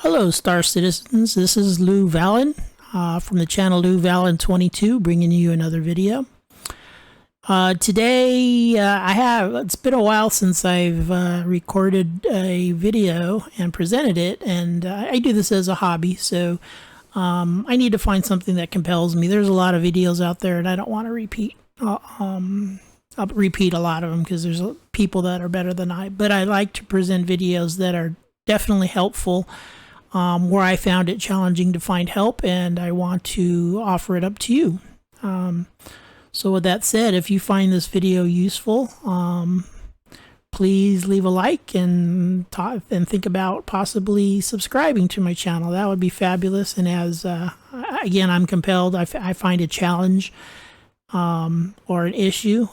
Hello, Star Citizens. This is Lou Vallon from the channel Lou Vallon 22, bringing you another video. Today, it's been a while since I've recorded a video and presented it, and I do this as a hobby, so I need to find something that compels me. There's a lot of videos out there, and I don't want to repeat. I'll repeat a lot of them because there's people that are better than I, but I like to present videos that are definitely helpful. Where I found it challenging to find help, and I want to offer it up to you. So with that said, if you find this video useful, please leave a like and think about possibly subscribing to my channel. That would be fabulous. And as again, I'm compelled, I find a challenge or an issue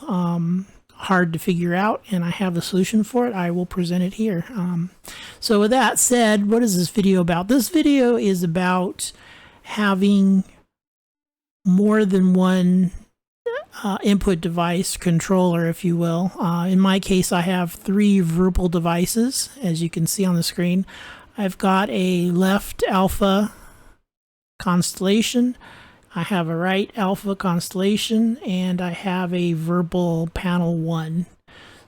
hard to figure out, and I have the solution for it. I will present it here. So with that said, what is this video about? This video is about having more than one input device, controller, if you will. In my case, I have 3 Virpal devices, as you can see on the screen. I've got a left alpha constellation, I have a right alpha constellation, and I have a Virpal panel 1.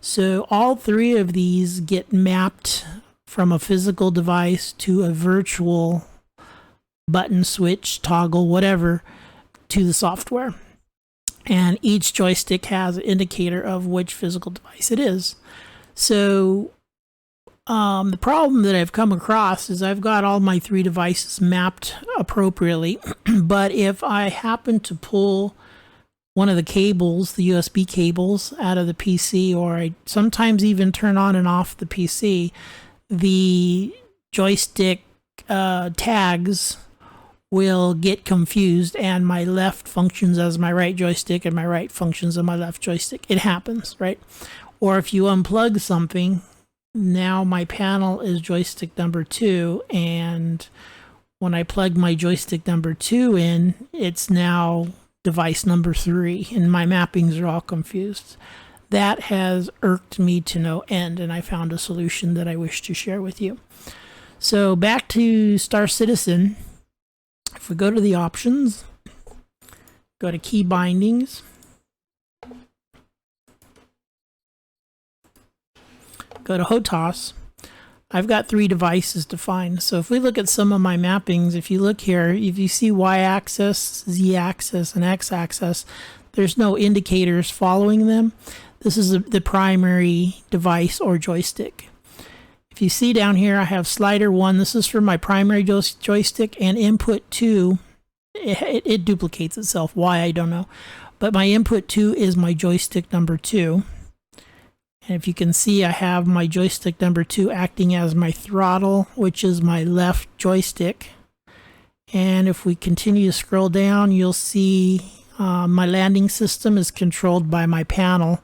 So all 3 of these get mapped from a physical device to a virtual button, switch, toggle, whatever, to the software. And each joystick has an indicator of which physical device it is. So the problem that I've come across is I've got all my 3 devices mapped appropriately, but if I happen to pull one of the cables, the USB cables, out of the PC, or I sometimes even turn on and off the PC, the joystick tags will get confused, and my left functions as my right joystick and my right functions as my left joystick. It happens, right? Or if you unplug something, now my panel is joystick number 2, and when I plug my joystick number 2 in, it's now device number 3, and my mappings are all confused. That has irked me to no end, and I found a solution that I wish to share with you. So back to Star Citizen. If we go to the options, go to key bindings, go to HOTAS. I've got 3 devices defined. So if we look at some of my mappings, if you look here, if you see Y-axis, Z-axis, and X-axis, there's no indicators following them. This is the primary device or joystick. If you see down here, I have slider 1. This is for my primary joystick, and input 2, it duplicates itself. Why, I don't know. But my input 2 is my joystick number 2. And if you can see, I have my joystick number 2 acting as my throttle, which is my left joystick. And if we continue to scroll down, you'll see my landing system is controlled by my panel,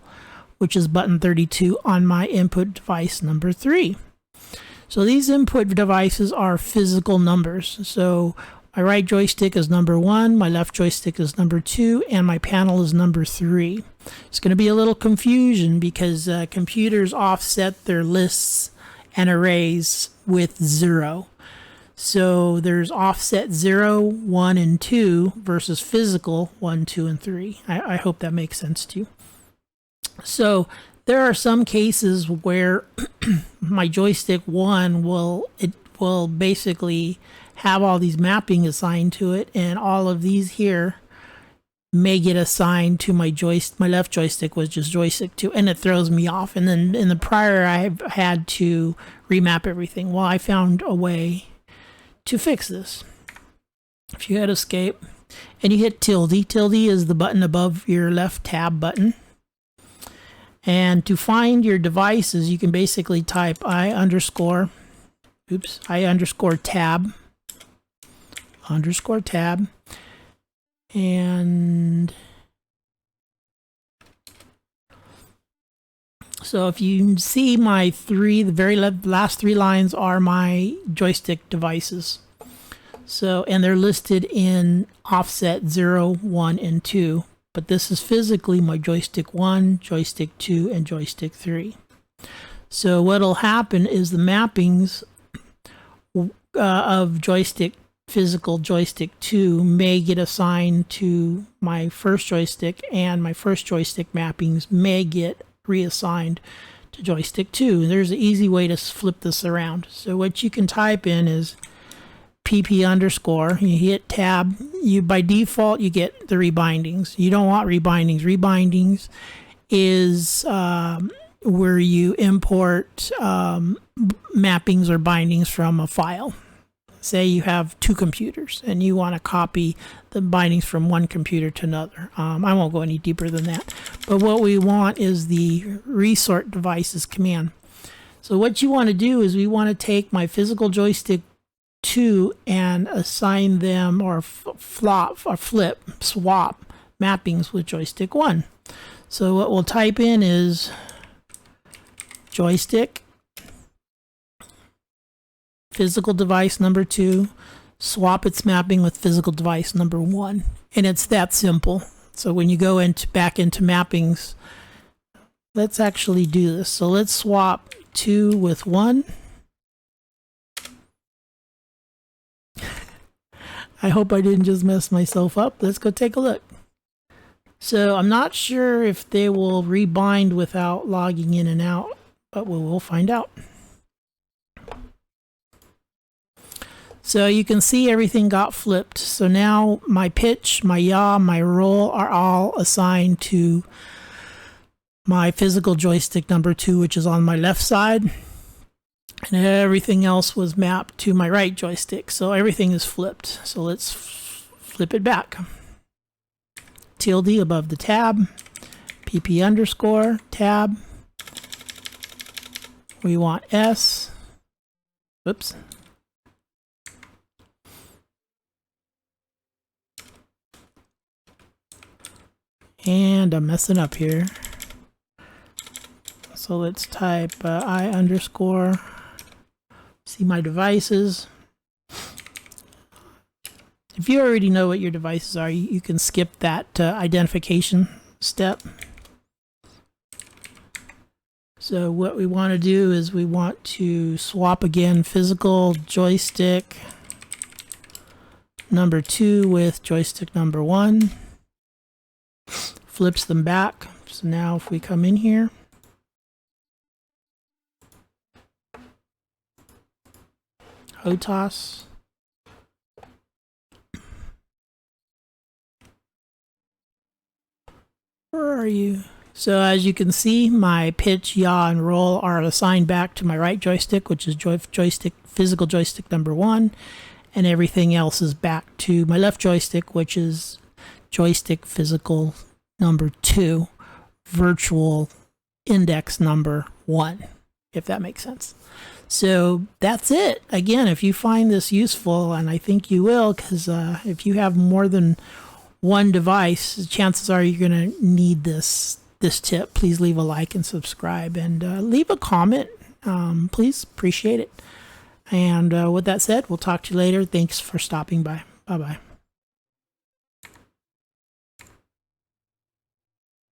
which is button 32 on my input device number 3. So these input devices are physical numbers. So my right joystick is number 1, my left joystick is number 2, and my panel is number 3. It's going to be a little confusion because computers offset their lists and arrays with 0. So there's offset 0, 1, and 2 versus physical 1, 2, and 3. I hope that makes sense to you. So there are some cases where my joystick 1 will basically have all these mapping assigned to it, and all of these here may get assigned to my joystick. My left joystick was just joystick 2, and it throws me off. And then in the prior, I've had to remap everything. Well, I found a way to fix this. If you hit escape and you hit tilde, tilde is the button above your left tab button. And to find your devices, you can basically type I underscore tab, and so if you see my 3, the very last 3 lines are my joystick devices. So, and they're listed in offset 0, 1, and 2. But this is physically my joystick 1, joystick 2, and joystick 3. So what'll happen is the mappings of joystick, physical joystick 2 may get assigned to my first joystick, and my first joystick mappings may get reassigned to joystick 2. There's an easy way to flip this around. So what you can type in is pp underscore, you hit tab, you by default you get the rebindings. You don't want rebindings. Rebindings is where you import mappings or bindings from a file. Say you have 2 computers and you want to copy the bindings from one computer to another. I won't go any deeper than that. But what we want is the resort devices command. So what you want to do is we want to take my physical joystick 2 and assign them, or swap mappings with joystick 1. So what we'll type in is joystick physical device number 2, swap its mapping with physical device number 1, and it's that simple. So when you go back into mappings, let's actually do this. So let's swap 2 with 1. I hope I didn't just mess myself up. Let's go take a look. So I'm not sure if they will rebind without logging in and out, but we will find out. So you can see everything got flipped. So now my pitch, my yaw, my roll are all assigned to my physical joystick number 2, which is on my left side. And everything else was mapped to my right joystick. So everything is flipped. So let's flip it back. Tilde above the tab. pp underscore tab. We want S. Oops. And I'm messing up here. So let's type I underscore. See my devices. If you already know what your devices are, you can skip that identification step. So what we want to do is we want to swap again physical joystick number 2 with joystick number 1. Flips them back. So now if we come in here, HOTAS, where are you? So as you can see, my pitch, yaw, and roll are assigned back to my right joystick, which is physical joystick number 1, and everything else is back to my left joystick, which is joystick physical number 2, virtual index number 1, if that makes sense. So that's it. Again, if you find this useful, and I think you will, because if you have more than one device, chances are you're going to need this tip. Please leave a like and subscribe, and leave a comment. Please, appreciate it. And with that said, we'll talk to you later. Thanks for stopping by. Bye-bye.